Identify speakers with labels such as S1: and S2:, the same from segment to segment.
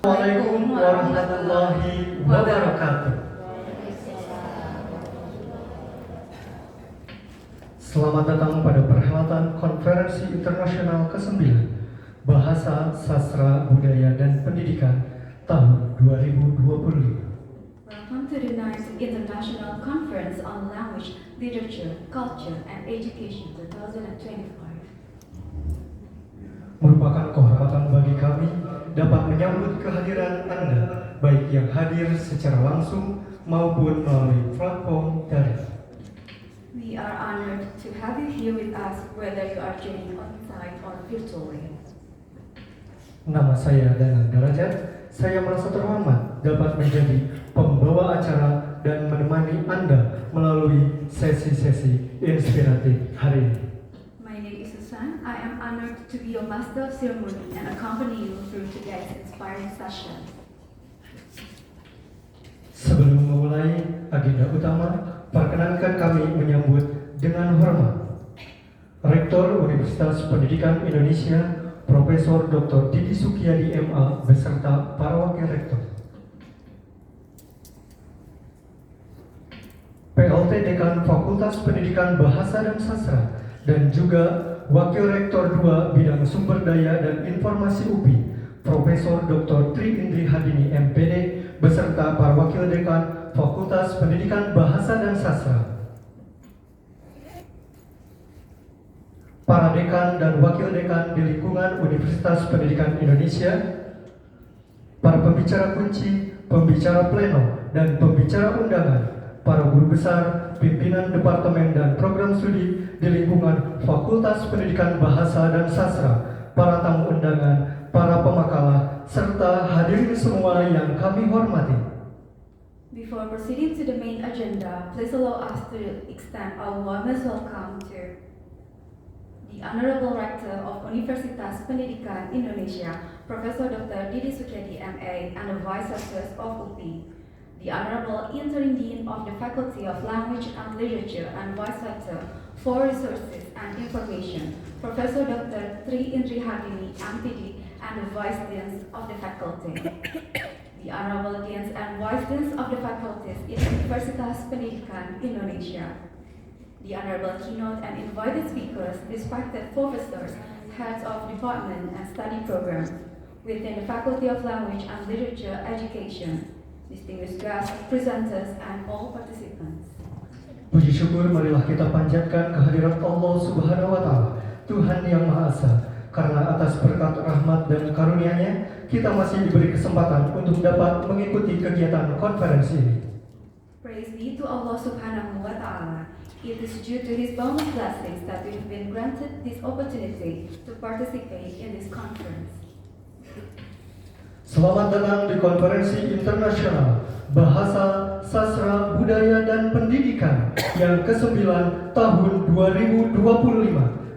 S1: Assalamualaikum warahmatullahi wabarakatuh. Selamat datang pada perhelatan Konferensi Internasional ke-9 Bahasa, Sastra, Budaya, dan Pendidikan tahun 2025.
S2: Welcome to the 9th International Conference on Language, Literature, Culture, and Education 2025.
S1: Merupakan kehormatan bagi kami dapat menyambut kehadiran Anda, baik yang hadir secara langsung maupun melalui platform daring.
S2: We are honored to have you here with us, whether you are joining on site or virtually.
S1: Nama saya Danang Darajat. Saya merasa terhormat dapat menjadi pembawa acara dan menemani Anda melalui sesi-sesi inspiratif hari ini.
S2: My name is Susan. I am honored to be your master of ceremony and accompany you through today's inspiring session.
S1: Sebelum memulai agenda utama, perkenankan kami menyambut dengan hormat Rektor Universitas Pendidikan Indonesia, Profesor Dr. Didi Sukiyadi MA beserta para wakil rektor. PLT Dekan Fakultas Pendidikan Bahasa dan Sastra dan juga Wakil Rektor 2 Bidang Sumber Daya dan Informasi UPI, Profesor Dr. Tri Indri Hadini MPD beserta para wakil dekan Fakultas Pendidikan Bahasa dan Sastra. Para dekan dan wakil dekan di lingkungan Universitas Pendidikan Indonesia, para pembicara kunci, pembicara pleno, dan pembicara undangan, para guru besar, pimpinan departemen dan program studi di lingkungan Fakultas Pendidikan Bahasa dan Sastra, para tamu undangan, para pemakalah, serta hadirin semua yang kami hormati.
S2: Before proceeding to the main agenda, please allow us to extend our warmest welcome to the Honorable Rector of Universitas Pendidikan Indonesia, Profesor Dr. Didi Sukiyadi MA, and the Vice Rectors of UPI, the Honorable Interim Dean of the Faculty of Language and Literature and Vice Rector for Resources and Information, Professor Dr. Tri Indri Hadini MPD, and the Vice Deans of the Faculty, the Honorable Deans and Vice Deans of the Faculties in Universitas Pendidikan Indonesia, the Honorable Keynote and invited speakers, respected professors, heads of department and study programs within the Faculty of Language and Literature Education, distinguished guests, presenters, and all participants.
S1: Puji syukur marilah kita panjatkan kehadirat Allah Subhanahu wa Ta'ala, Tuhan yang Maha Esa, karena atas berkat rahmat dan karunia-Nya kita masih diberi kesempatan untuk dapat mengikuti kegiatan konferensi ini.
S2: Praise be to Allah Subhanahu wa Ta'ala. It is due to His boundless blessings that we have been granted this opportunity to participate in this conference.
S1: Selamat datang di Konferensi Internasional Bahasa, Sastra, Budaya, dan Pendidikan yang ke-9 tahun 2025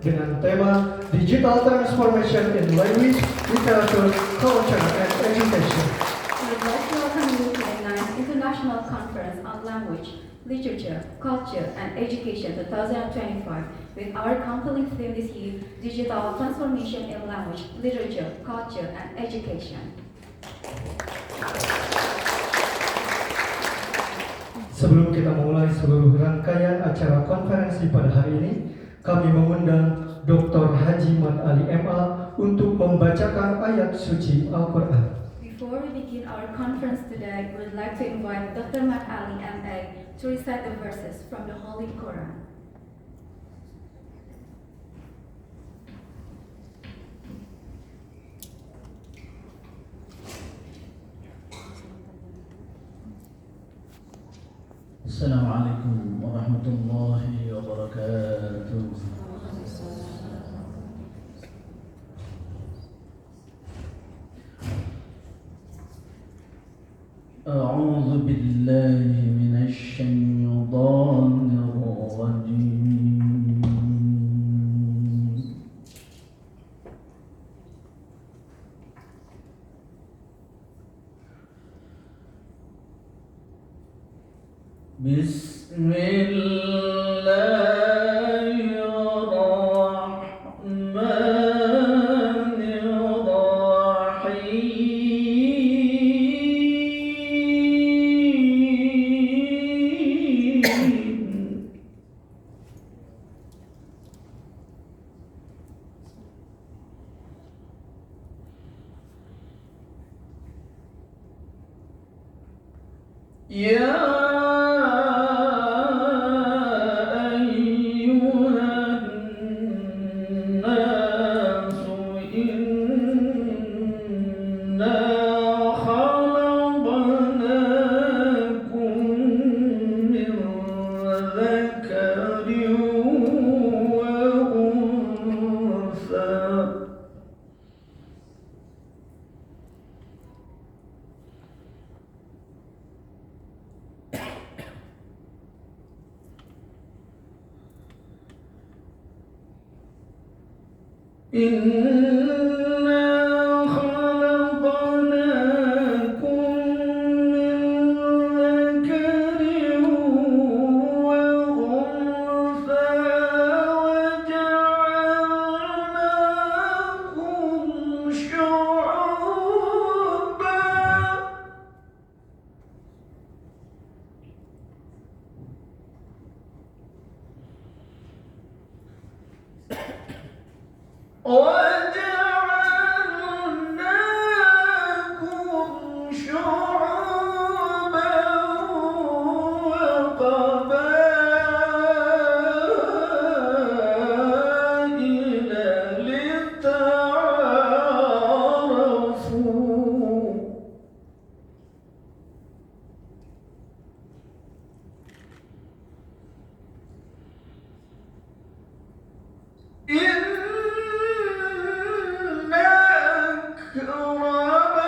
S1: dengan tema Digital Transformation in Language, Literature, Culture, and Education.
S2: We would like to welcome you to the 9th International Conference on Language, Literature, Culture, and Education 2025 with our compelling theme this year, Digital Transformation in Language, Literature, Culture, and Education.
S1: Sebelum kita memulai seluruh rangkaian acara konferensi pada hari ini, kami mengundang Dr. Haji Mat Ali MA untuk membacakan ayat suci Al-Quran.
S2: Before we begin our conference today, we would like to invite Dr. Mat Ali MA to recite the verses from the Holy Quran.
S3: Assalamualaikum warahmatullahi wabarakatuh. أعوذ بالله من الشيطان الرجيم. بسم الله الرحمن الرحيم. يا أيها الناس إنا خلقناكم من ذكر وأنثى إنا خلقناكم من ذكر وأنثى وجعلناكم شعوبا وجعلناكم شعوبا وقبائل لتعارفوا إن أكرمكم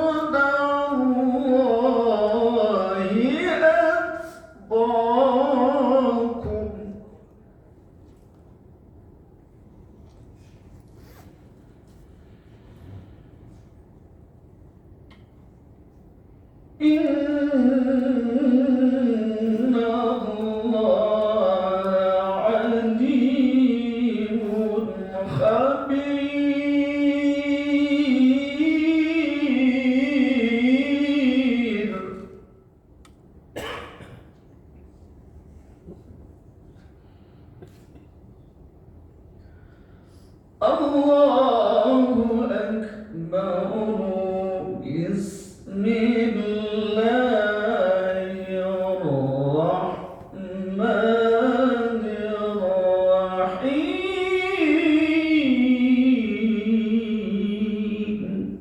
S3: عند الله أتقاكم إن الله عليم خبير الله أكبر بسم الله الرحمن الرحيم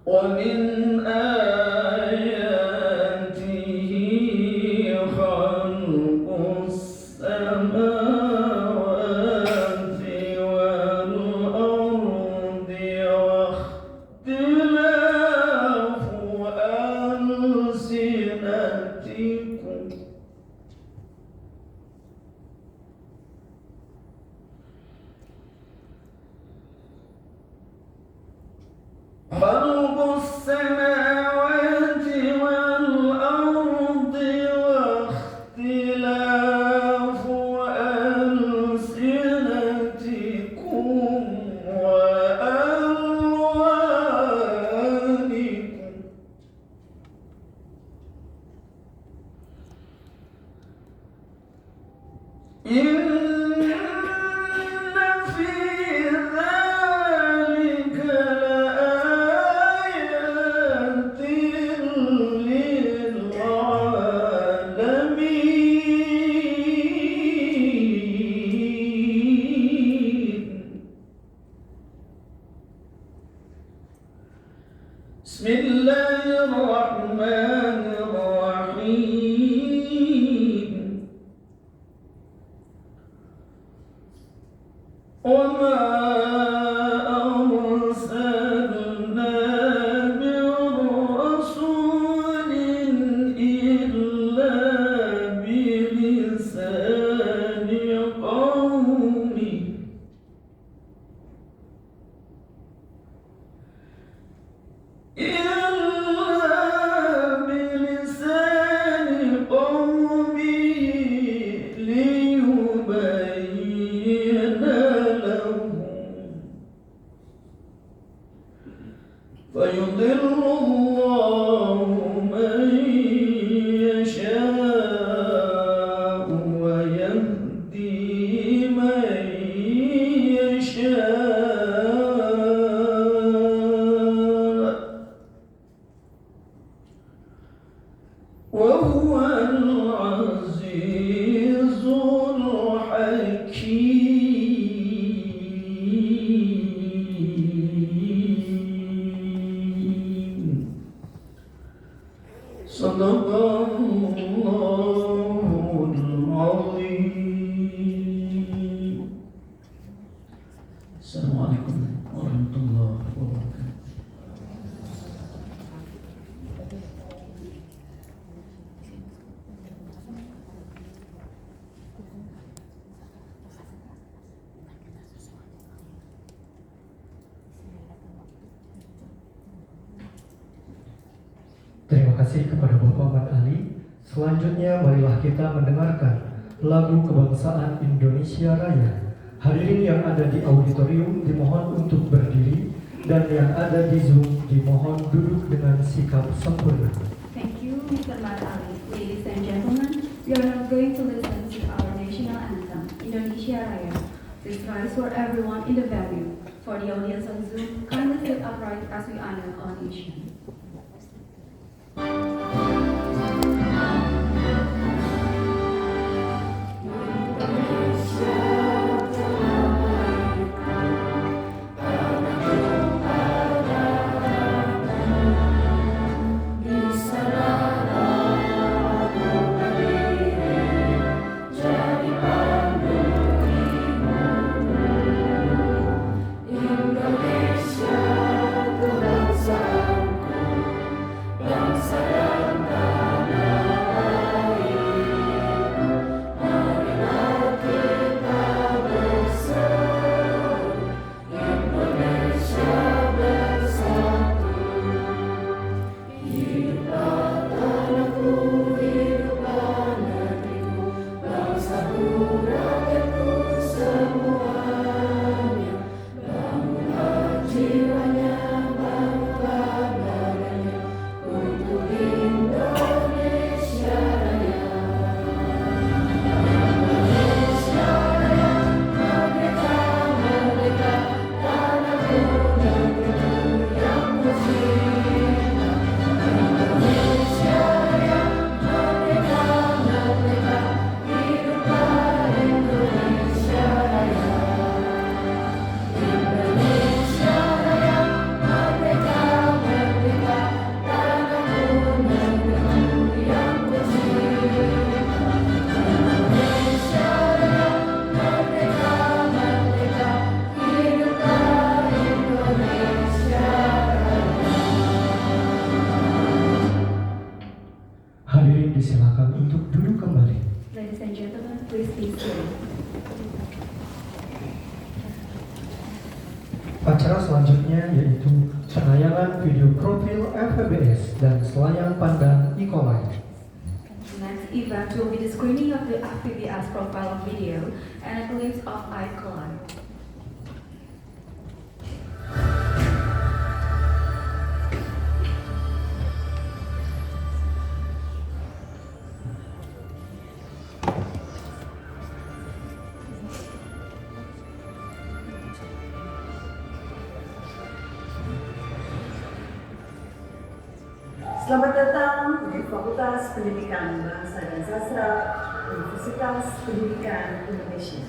S3: ومن آياته خلق السماوات والأرض واختلاف ألسنتكم خلق السماوات والأرض واختلاف ألسنتكم وألوانكم إن في ذلك لآيات للعالمين بسم الله الرحمن الرحيم وما أرسلنا من رسول إلا بلسان قومه ليبين لهم فيضل الله من يشاء Assalamualaikum warahmatullahi wabarakatuh.
S1: Terima kasih kepada Bapak Ahmad Ali. Selanjutnya marilah kita mendengarkan lagu kebangsaan Indonesia Raya. Hadirin yang ada di auditorium dimohon untuk berdiri dan yang ada di Zoom dimohon duduk dengan sikap sempurna.
S2: Thank you, Mr. Ahmad Ali. Ladies and gentlemen, we are now going to listen to our national anthem, Indonesia Raya. Please rise for everyone in the venue. For the audience on Zoom, kindly sit upright as we honor our nation.
S1: Hadirin disilakan untuk duduk kembali.
S2: Ladies and gentlemen, please be seated.
S1: Acara selanjutnya yaitu penayangan video profil FPBS dan selayang pandang Ecolite.
S2: Next event will be the screening of the FPBS profile video and a glimpse of Ecolite.
S4: Selamat datang di Fakultas Pendidikan Bahasa dan Sastra Universitas Pendidikan Indonesia.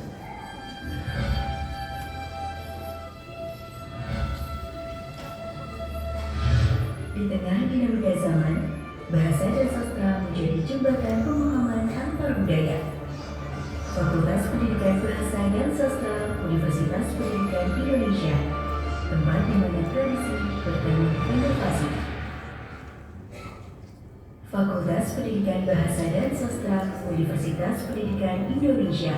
S5: Di tengah dinamika zaman, bahasa dan sastra menjadi jembatan pemahaman antar budaya. Fakultas Pendidikan Bahasa dan Sastra Universitas Pendidikan Indonesia, tempat di mana tradisi bertemu inovasi. Fakultas Pendidikan Bahasa dan Sastra Universitas Pendidikan Indonesia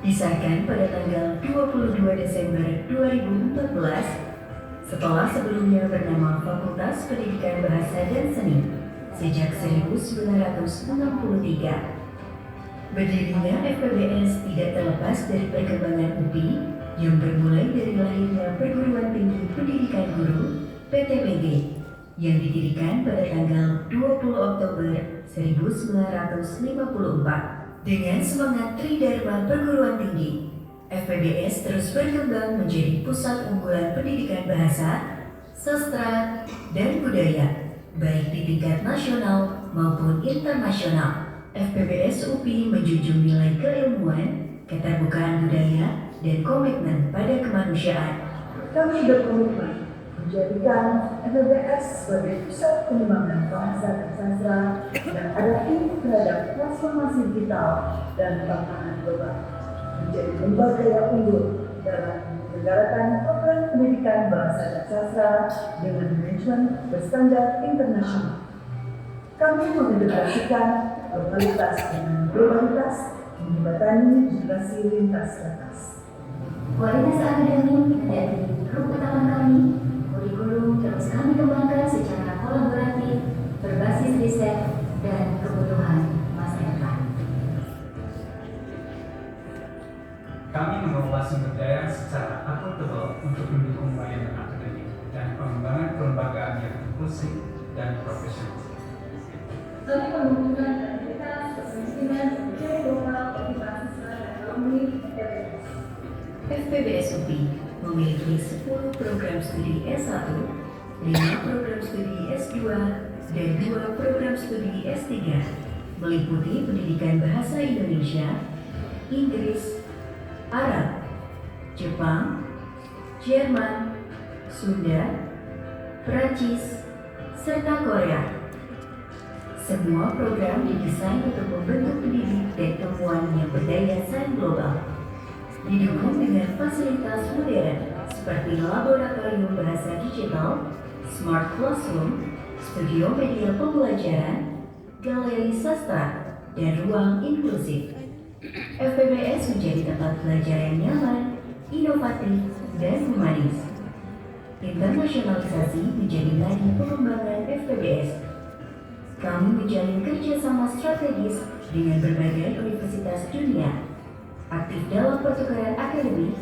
S5: disahkan pada tanggal 22 Desember 2014 setelah sebelumnya bernama Fakultas Pendidikan Bahasa dan Seni sejak 1963. Berdirinya FPBS tidak terlepas dari perkembangan UPI yang bermulai dari lahirnya Perguruan Tinggi Pendidikan Guru (PTPG) yang didirikan pada tanggal 20 Oktober 1954. Dengan semangat Tridharma Perguruan Tinggi, FPBS terus berkembang menjadi pusat unggulan pendidikan bahasa, sastra, dan budaya, baik di tingkat nasional maupun internasional. FPBS UPI menjunjung nilai keilmuan, keterbukaan budaya, dan komitmen pada kemanusiaan.
S4: Kami berkomitmen menjadikan FPBS sebagai pusat pengembangan bahasa dan sastra yang adaptif terhadap transformasi digital dan tantangan global, menjadi lembaga yang unggul dalam menyelenggarakan program pendidikan bahasa dan sastra dengan manajemen berstandar internasional. Kami mengintegrasikan lokalitas dengan globalitas, menjembatani generasi lintas batas.
S6: Kualitas akademik menjadi grup utama kami. Kurikulum terus kami kembangkan secara kolaboratif, berbasis riset dan kebutuhan masyarakat.
S7: Kami mengelola sumber daya secara akuntabel untuk mendukung layanan akademik dan pengembangan kelembagaan yang inklusif dan profesional.
S8: Kami mengumpulkan kreativitas, kepemimpinan, budaya global, mahasiswa dan alumni FPBS.
S5: FPBS UPI memiliki 10 program studi S1, 5 program studi S2, dan 2 program studi S3, meliputi pendidikan bahasa Indonesia, Inggris, Arab, Jepang, Jerman, Sunda, Perancis, serta Korea. Semua program didesain untuk membentuk pendidik dan ilmuwan yang berdaya saing global. Didukung dengan fasilitas modern seperti laboratorium bahasa digital, smart classroom, studio media pembelajaran, galeri sastra, dan ruang inklusif. FPBS menjadi tempat belajar yang nyaman, inovatif, dan humanis. Internasionalisasi menjadi nadi pengembangan FPBS. Kami menjalin kerjasama strategis dengan berbagai universitas dunia, aktif dalam pertukaran akademik,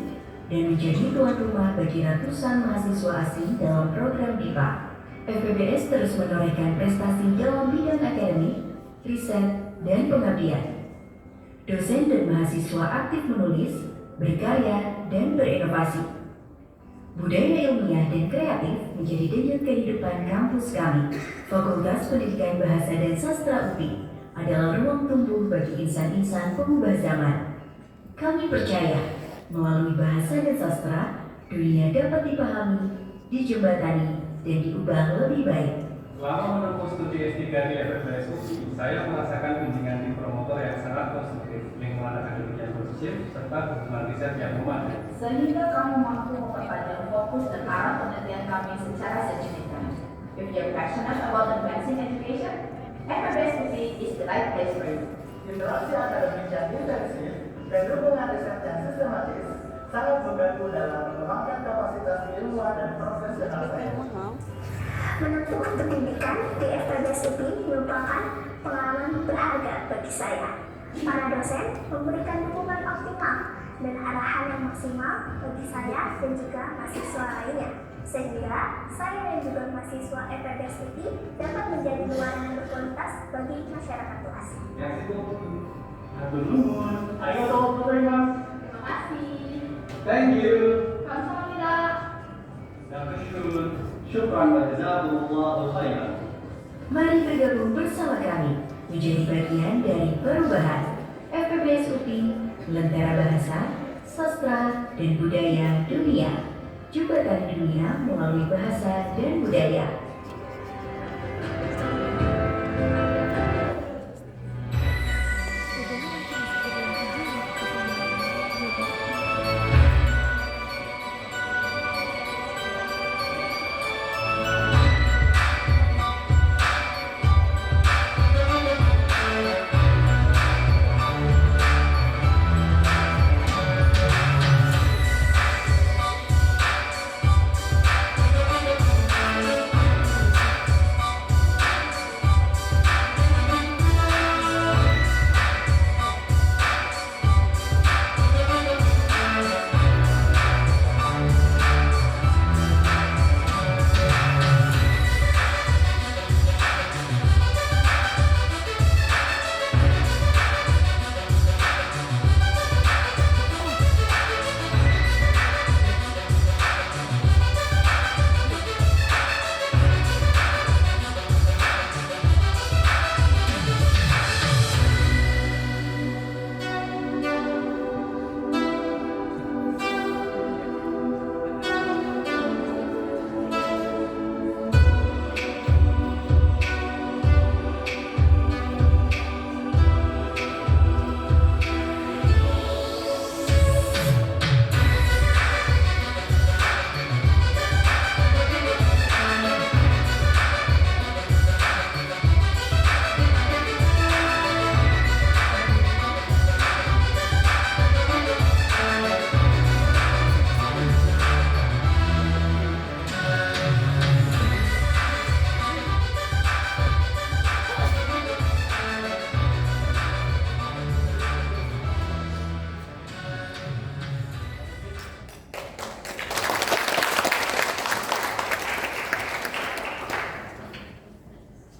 S5: dan menjadi tuan rumah bagi ratusan mahasiswa asing dalam program DIPA. FPBS terus menorehkan prestasi dalam bidang akademik, riset, dan pengabdian. Dosen dan mahasiswa aktif menulis, berkarya, dan berinovasi. Budaya ilmiah dan kreatif menjadi denyut kehidupan kampus kami. Fakultas Pendidikan Bahasa dan Sastra UPI adalah ruang tumbuh bagi insan-insan pengubah zaman. Kami percaya, melalui bahasa dan sastra, dunia dapat dipahami, dijembatani, dan diubah lebih baik.
S7: Selama menempuh studi S3 di FPBS UPI, saya merasakan bimbingan tim promotor yang sangat konstruktif, lingkungan akademik yang kondusif, serta dukungan riset yang memadai.
S8: Sehingga kami mampu memperpanjang fokus dan arah penelitian kami secara signifikan. If you're passionate about advancing education, FPBS UPI is the right place for you.
S9: Interaksi akademik yang intensif dan dukungan riset yang sistematis sangat membantu dalam mengembangkan kapasitas ilmuwan dan profesional saya.
S10: Menempuh pendidikan di FPBS UPI merupakan pengalaman berharga bagi saya. Para dosen memberikan dukungan optimal dan arahan yang maksimal bagi saya dan juga mahasiswa lainnya, sehingga saya dan juga mahasiswa FPBS UPI dapat menjadi luaran berkualitas bagi masyarakat luas.
S7: Yang itu, atur nuhun, ayo tolong terima.
S8: Terima kasih.
S7: Thank you.
S8: Kamsahamnida.
S7: Dankeschön. Syukran wa jazakumullahu khairan.
S5: Mari bergabung bersama kami menjadi bagian dari perubahan. FPBS UPI, Lentera Bahasa, Sastra, dan Budaya Dunia. Jembatan dunia melalui bahasa dan budaya.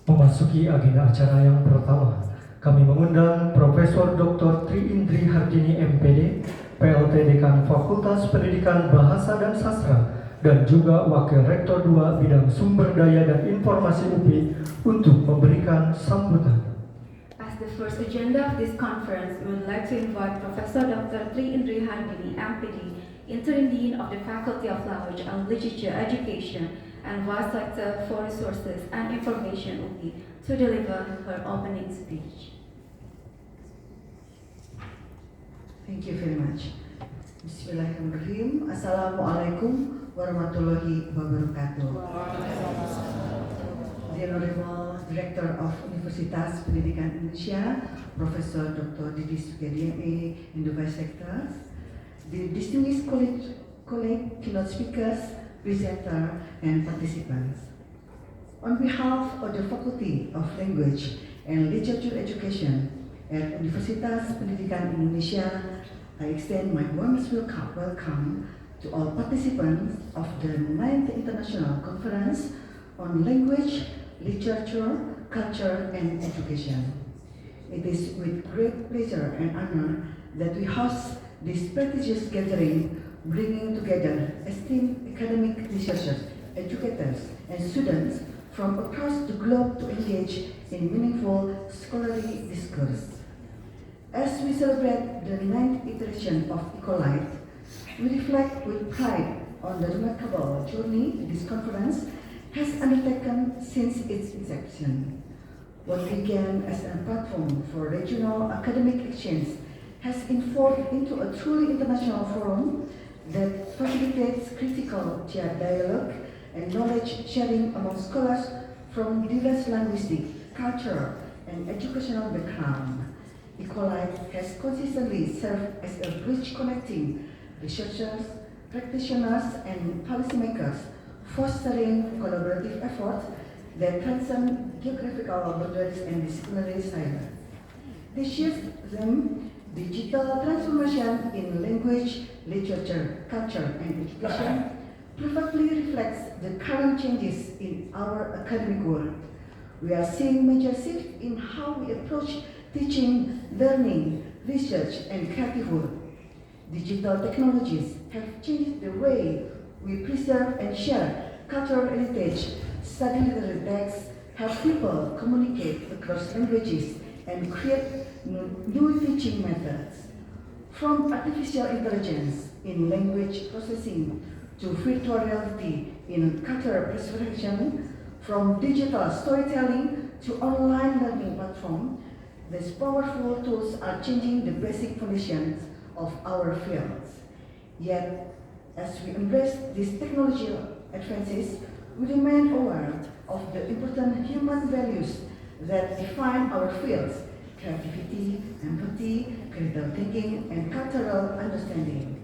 S1: Memasuki agenda acara yang pertama, kami mengundang Profesor Dr. Tri Indri Hardini MPD, PLT Dekan Fakultas Pendidikan Bahasa dan Sastra, dan juga Wakil Rektor 2 Bidang Sumber Daya dan Informasi UPI untuk memberikan sambutan.
S2: As the first agenda of this conference, we would like to invite Professor Dr. Tri Indri Hardini MPD, Interim Dean of the Faculty of Language and Literature Education and Vice Rector for Resources and Information UPI, to deliver her opening speech.
S11: Thank you very much. Bismillahirrahmanirrahim. Assalamualaikum warahmatullahi wabarakatuh. The Honorable Director of Universitas Pendidikan Indonesia, Profesor Dr. Didi Sugedi MA, and the Vice Rectors, the distinguished colleague, keynote speakers, presenter, and participants. On behalf of the Faculty of Language and Literature Education at Universitas Pendidikan Indonesia, I extend my warmest welcome to all participants of the 9th International Conference on Language, Literature, Culture, and Education. It is with great pleasure and honor that we host this prestigious gathering, bringing together esteemed academic researchers, educators, and students from across the globe to engage in meaningful scholarly discourse. As we celebrate the 9th iteration of Ecolite, we reflect with pride on the remarkable journey this conference has undertaken since its inception. What began as a platform for regional academic exchange has evolved into a truly international forum that facilitates critical dialogue and knowledge sharing among scholars from diverse linguistic, cultural, and educational backgrounds. Ecolite has consistently served as a bridge connecting researchers, practitioners, and policymakers, fostering collaborative efforts that transcend geographical boundaries and disciplinary silos. This year's theme, Digital Transformation in Language, Literature, Culture, and Education, perfectly reflects the current changes in our academic world. We are seeing major shifts in how we approach teaching, learning, research, and creative work. Digital technologies have changed the way we preserve and share cultural heritage, study literary texts, help people communicate across languages, and create new teaching methods. From artificial intelligence in language processing to virtual reality in cultural preservation, from digital storytelling to online learning platforms, these powerful tools are changing the basic foundations of our fields. Yet, as we embrace these technological advances, we remain aware of the important human values that define our fields: creativity, empathy, critical thinking, and cultural understanding.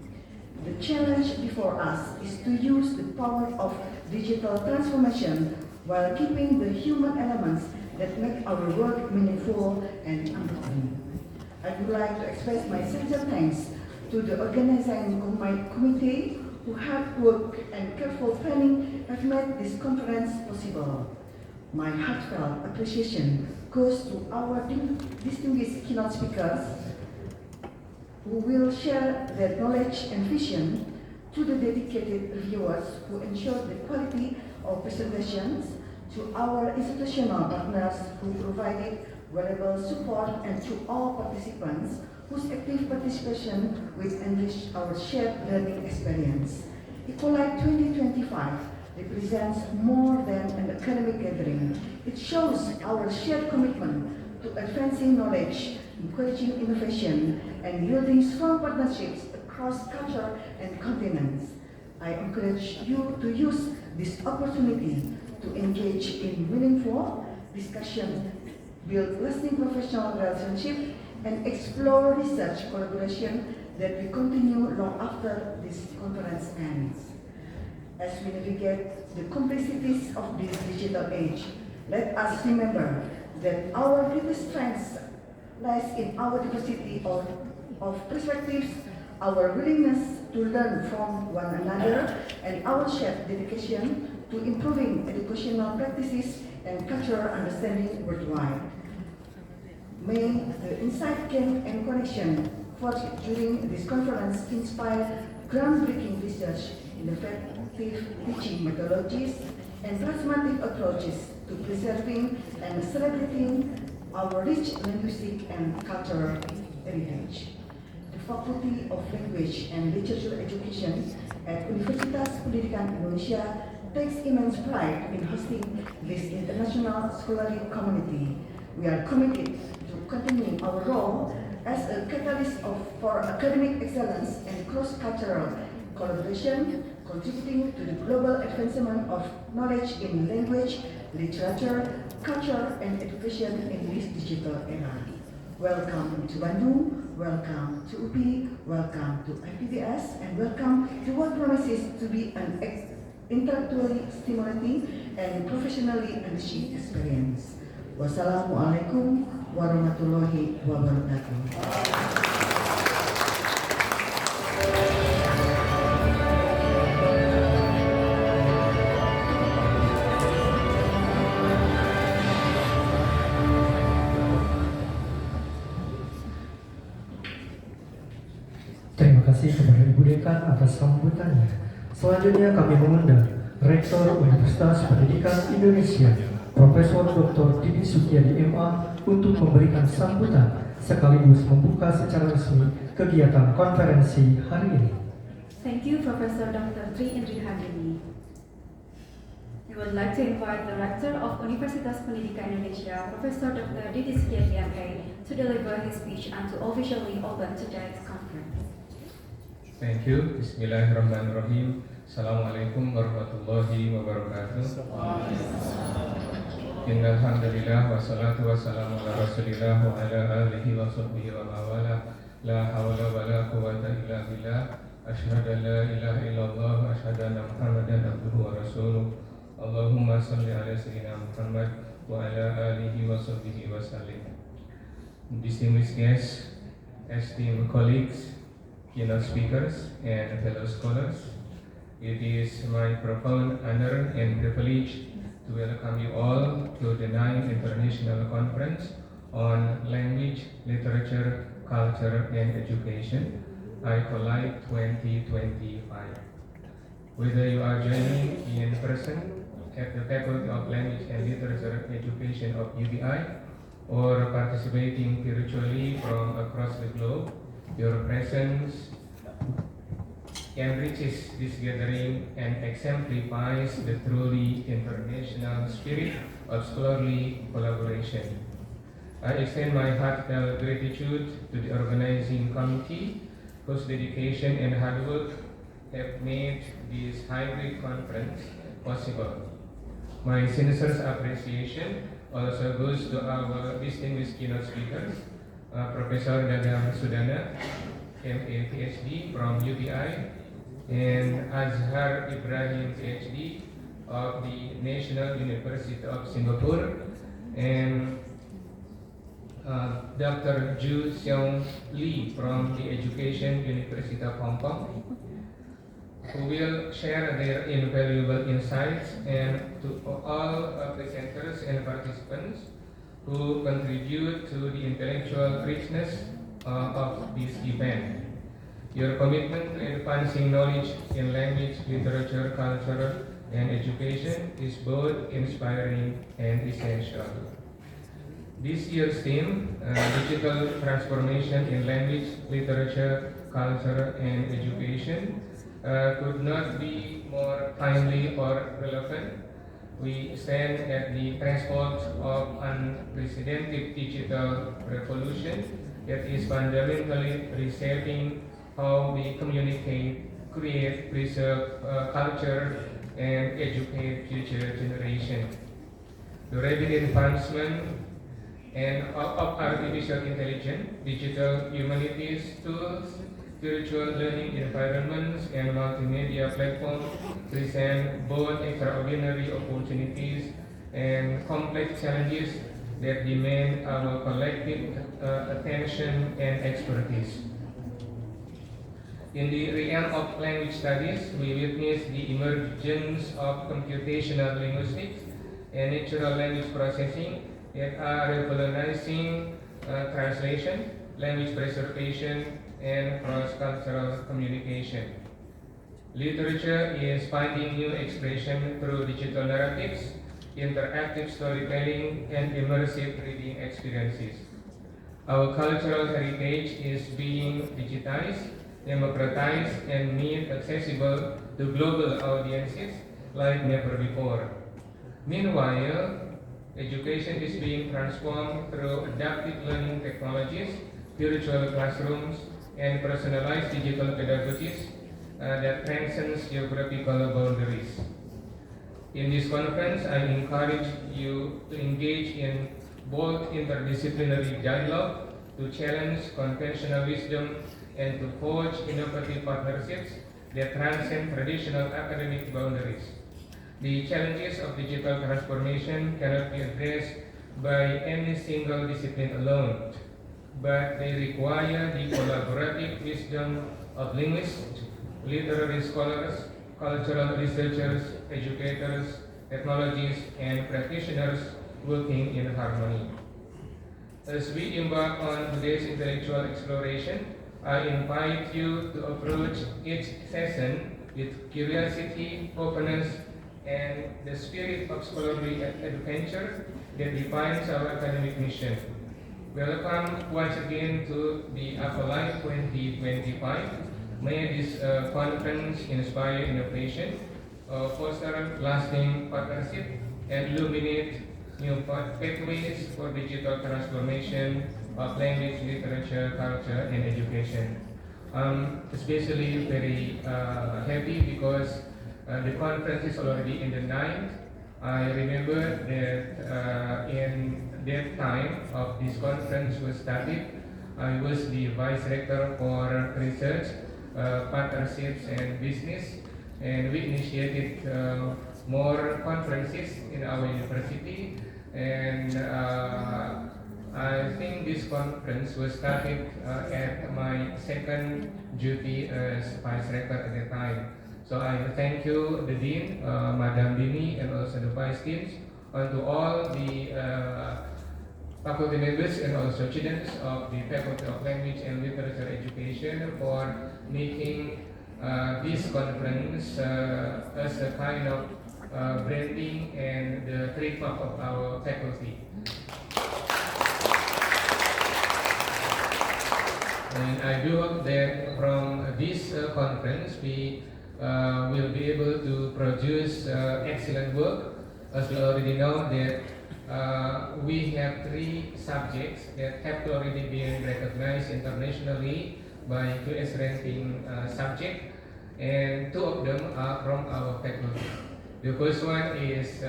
S11: The challenge before us is to use the power of digital transformation while keeping the human elements that make our work meaningful and empowering. I would like to express my sincere thanks to the organizing committee who hard work and careful planning have made this conference possible. My heartfelt appreciation goes to our distinguished keynote speakers who will share their knowledge and vision, to the dedicated reviewers who ensure the quality of presentations, to our institutional partners who provided valuable support, and to all participants whose active participation will enrich our shared learning experience. Ecolite 2025 represents more than an academic gathering. It shows our shared commitment to advancing knowledge, encouraging innovation, and building strong partnerships across culture and continents. I encourage you to use this opportunity to engage in meaningful discussion, build lasting professional relationships, and explore research collaboration that will continue long after this conference ends. As we navigate the complexities of this digital age, let us remember that our greatest strength lies in our diversity of perspectives, our willingness to learn from one another, and our shared dedication to improving educational practices and cultural understanding worldwide. May the insight gained and connection forged during this conference inspire groundbreaking research, innovative teaching methodologies, and transformative approaches to preserving and celebrating our rich linguistic and cultural heritage. The Faculty of Language and Literature Education at Universitas Pendidikan Indonesia takes immense pride in hosting this international scholarly community. We are committed to continuing our role as a catalyst for academic excellence and cross-cultural collaboration, contributing to the global advancement of knowledge in language, literature, culture, and education in this digital era. Welcome to Bandung, welcome to UPI, welcome to IPBS, and welcome to what promises to be an intellectually stimulating and professionally enriching experience. Wassalamualaikum warahmatullahi wabarakatuh.
S1: Terima kasih kepada Ibu Dekan atas sambutannya. Selanjutnya kami mengundang Rektor Universitas Pendidikan Indonesia, Profesor Dr. Didi Sugyadi MA untuk memberikan sambutan sekaligus membuka secara resmi kegiatan konferensi hari ini.
S2: Thank you, Professor Dr. Tri Indri Handini. We would like to invite the Rector of Universitas Pendidikan Indonesia, Professor Dr. Didi Sugyadi MA, to deliver his speech and to officially open today's conference.
S12: Thank you. Bismillahirrahmanirrahim. Assalamualaikum warahmatullahi wabarakatuh. Innal hamdalillah wassalatu wassalamu ala Rasulillah wa ala alihi wa sahbihi wa mawala. La hawla wa la quwwata illa billah. Asyhadu an la ilaha illallah wa asyhadu anna Muhammadan abduhu wa rasuluh. Allahumma shalli ala sayyidina Muhammad wa ala alihi wa sahbihi wa sallim. Distinguished guests, esteemed colleagues, keynote speakers, and fellow scholars, it is my profound honor and privilege to welcome you all to the 9th International Conference on Language, Literature, Culture, and Education, ICOLITE 2025. Whether you are joining in person at the Faculty of Language and Literature Education of UBI or participating virtually from across the globe, your presence enriches this gathering and exemplifies the truly international spirit of scholarly collaboration. I extend my heartfelt gratitude to the organizing committee whose dedication and hard work have made this hybrid conference possible. My sincere appreciation also goes to our distinguished keynote speakers, Professor Dadang Sudana, MA PhD from UBI, and Azhar Ibrahim PhD of the National University of Singapore, and Dr. Ju Seong Lee from the Education University of Hong Kong, who will share their invaluable insights, and to all presenters and participants who contribute to the intellectual richness of this event. Your commitment to advancing knowledge in language, literature, culture, and education is both inspiring and essential. This year's theme, Digital Transformation in Language, Literature, Culture, and Education, could not be more timely or relevant. We stand at the threshold of unprecedented digital revolution that is fundamentally reshaping how we communicate, create, preserve culture, and educate future generations. The rapid advancement of artificial intelligence, digital humanities tools, virtual learning environments, and multimedia platforms present both extraordinary opportunities and complex challenges that demand our collective attention and expertise. In the realm of language studies, we witness the emergence of computational linguistics and natural language processing that are revolutionizing translation, language preservation, and cross-cultural communication. Literature is finding new expression through digital narratives, interactive storytelling, and immersive reading experiences. Our cultural heritage is being digitized, democratized, and made accessible to global audiences like never before. Meanwhile, education is being transformed through adaptive learning technologies, virtual classrooms, and personalized digital pedagogies that transcends geographical boundaries. In this conference, I encourage you to engage in bold interdisciplinary dialogue, to challenge conventional wisdom, and to forge innovative partnerships that transcend traditional academic boundaries. The challenges of digital transformation cannot be addressed by any single discipline alone, but they require the collaborative wisdom of linguists, literary scholars, cultural researchers, educators, technologists, and practitioners working in harmony. As we embark on today's intellectual exploration, I invite you to approach each session with curiosity, openness, and the spirit of scholarly adventure that defines our academic mission. Welcome once again to the Acolyte 2025. May this conference inspire innovation, foster lasting partnership, and illuminate new pathways for digital transformation of language, literature, culture, and education. I'm especially very happy because the conference is already in the 9th. I remember that in that time of this conference was started, I was the Vice Rector for Research, Partnerships and Business, and we initiated more conferences in our university, and I think this conference was started at my second duty as Vice Rector at the time. So I thank you, the Dean, Madam Dini, and also the Vice Deans, and to all the faculty members and also students of the Faculty of Language and Literature Education for making this conference as a kind of branding and the trademark of our faculty. And I do hope that from this conference we will be able to produce excellent work. As we already know that we have 3 subjects that have already been recognized internationally by QS ranking subject, and 2 of them are from our faculty. The first one is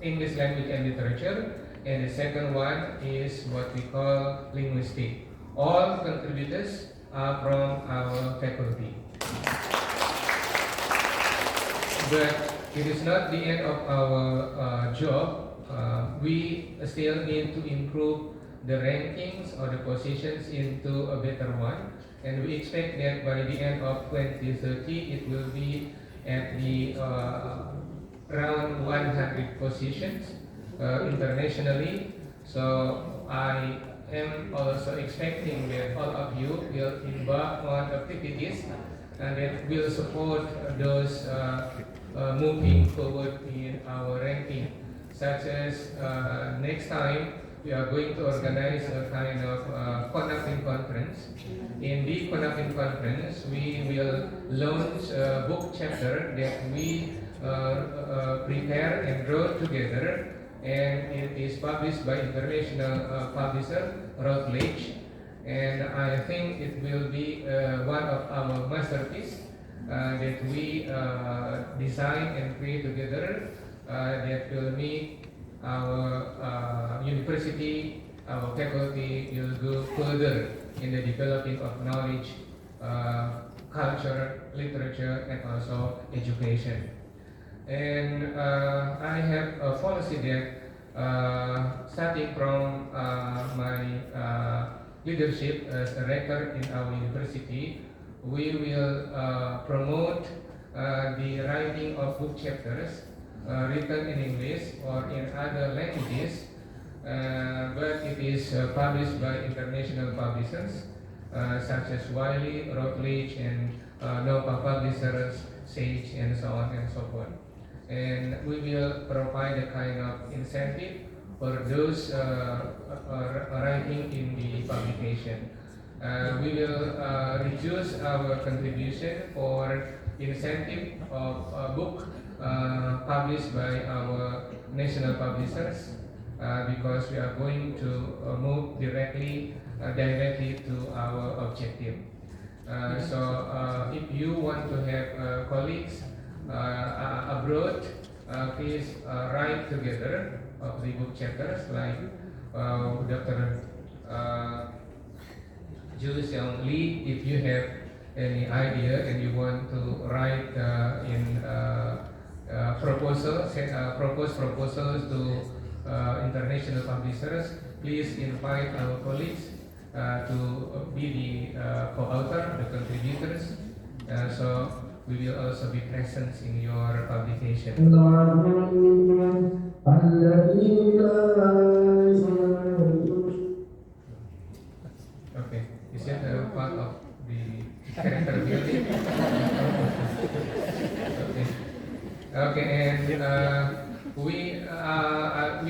S12: English language and literature, and the second one is what we call linguistics. All contributors are from our faculty. But it is not the end of our job. We still need to improve the rankings or the positions into a better one, and we expect that by the end of 2030 it will be at the around 100 positions internationally. So I am also expecting that all of you will embark on activities and that will support those moving forward in our ranking, such as next time we are going to organize a kind of CONAFIN conference. In the CONAFIN conference, we will launch a book chapter that we prepare and wrote together, and it is published by international publisher Routledge, and I think it will be one of our masterpieces that we design and create together that will make our university, our faculty will go further in the developing of knowledge, culture, literature, and also education. And I have a policy that starting from my leadership as a rector in our university, we will promote the writing of book chapters written in English or in other languages, but it is published by international publishers such as Wiley, Routledge, and Nova Publishers, Sage, and so on and so forth. And we will provide a kind of incentive for those writing in the publication. We will reduce our contribution for incentive of a book published by our national publishers because we are going to move directly to our objective. So if you want to have colleagues abroad, please write together of the book chapters like Dr. Ju Seong Lee. If you have any idea and you want to write in propose proposals to international publishers, please invite our colleagues to be the co-author, the contributors. So we will also be present in your publication. Okay, is that a part of the character building? Okay, and we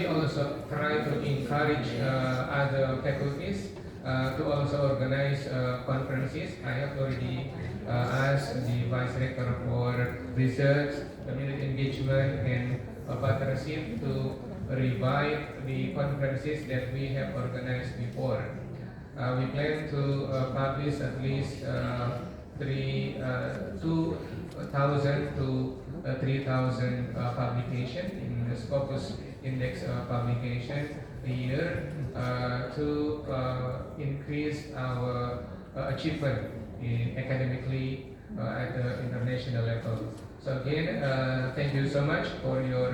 S12: also try to encourage other faculties to also organize conferences. I have already asked the Vice Rector for Research, Community Engagement, and Partnership to revive the conferences that we have organized before. We plan to publish at least 2,000 to 3,000 publications in the Scopus Index publication a year to increase our achievement academically at the international level. So again, thank you so much for your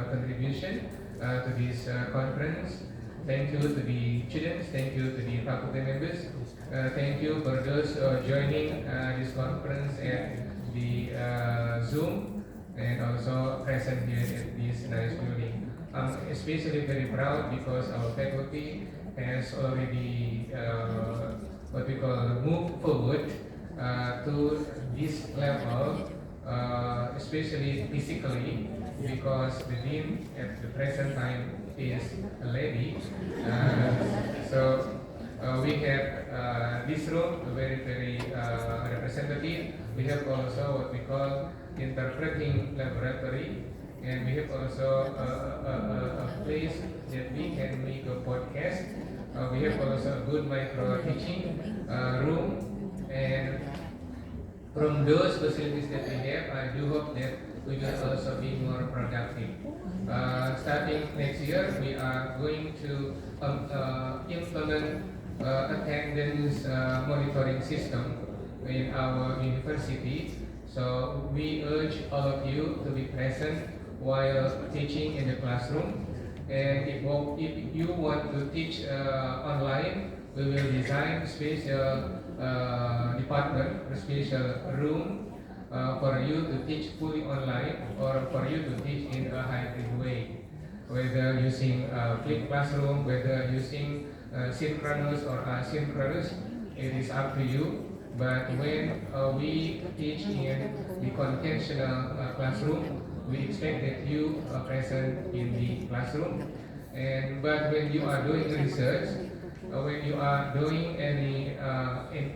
S12: contribution to this conference. Thank you to the students, thank you to the faculty members, thank you for those joining this conference at the Zoom and also present here at this nice building. I'm especially very proud because our faculty has already what we call moved forward to this level, especially physically, because the dean at the present time is a lady. So we have this room, very representative. We have also what we call interpreting laboratory, and we have also a place that we can make a podcast. We have also a good micro teaching room, and from those facilities that we have, I do hope that we will also be more productive. Starting next year, we are going to implement attendance monitoring system in our university. So we urge all of you to be present while teaching in the classroom. And if you want to teach online, we will design special department, a special room for you to teach fully online or for you to teach in a hybrid way, whether using flipped classroom, whether using synchronous or asynchronous, it is up to you. But when we teach in the conventional classroom, we expect that you are present in the classroom. But when you are doing research, when you are doing any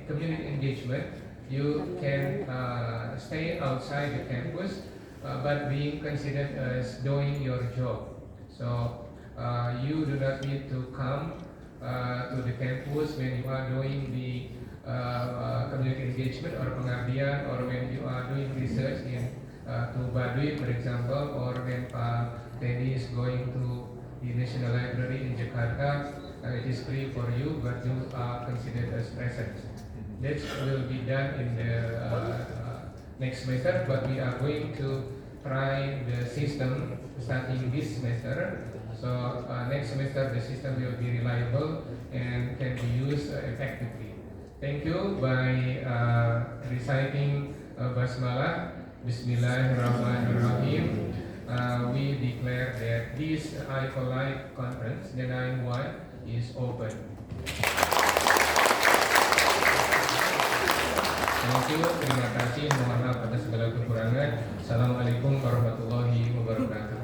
S12: community engagement, you can stay outside the campus, but being considered as doing your job. So you do not need to come to the campus when you are doing the community engagement or pengabdian, or when you are doing research in to Baduy, for example, or when Pak Teddy is going to the National Library in Jakarta. It is free for you, but you are considered as present. That will be done in the next semester, but we are going to try the system starting this semester. So next semester the system will be reliable and can be used effectively. Thank you by reciting Basmalah. Bismillahirrahmanirrahim. we declare that this ICOLITE conference, the 9-1, is open. Thank you, terima kasih, mohon maaf atas segala kekurangan. Assalamualaikum warahmatullahi wabarakatuh.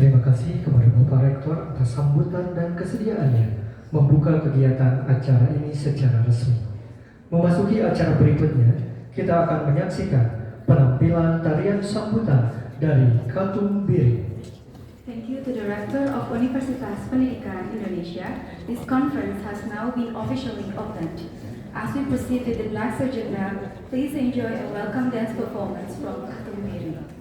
S1: Terima kasih kepada Bapak Rektor atas sambutan dan kesediaannya membuka kegiatan acara ini secara resmi. Memasuki acara berikutnya, kita akan menyaksikan penampilan tarian sambutan dari Katum Biri.
S2: Thank you to the Rector of Universitas Pendidikan Indonesia. This conference has now been officially opened. As we proceed with the next agenda, please enjoy a welcome dance performance from Katum Biri.